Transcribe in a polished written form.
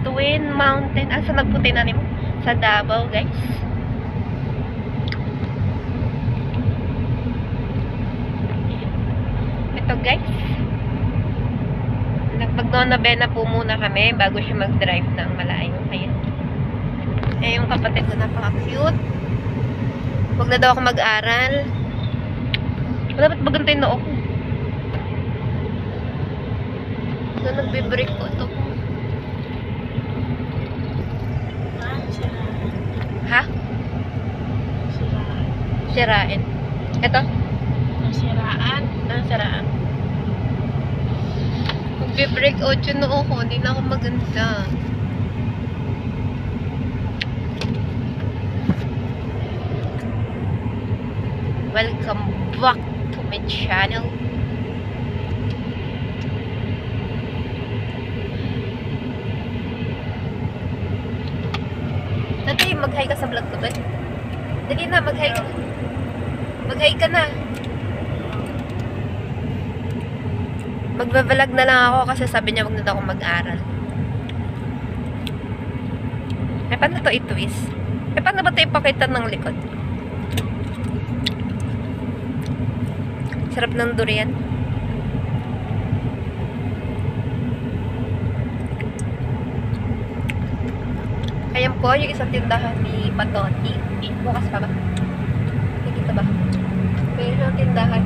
Twin Mountain. Asa magputi na nimo? Sa Davao, guys. Ito, guys. Nagpag-nonabena po muna kami bago siya mag-drive ng malayo. Ayan. Eh, yung kapatid ko napaka-cute. Huwag na daw ako mag-aral. Dapat bagantayin na ako. So, nagbe-break ko ito. Ha? Sirain. Ito? Siraan. Siraan. Magbe-break out yun na ako. Hindi na ako maganda. Welcome back to my channel. Dati, mag-hi ka sa vlog ko ba? Dali na, mag-hi ka. Mag-hi ka na. Magbabalag na lang ako kasi sabi niya wag na daw ako mag-aral. Eh, paano to i-twist? Eh, paano ba ito ipakita ng likod? Sarap ng durian. Ayan po, yung isang tindahan ni Patoti. Bukas pa ba? Nakikita ba? May isang tindahan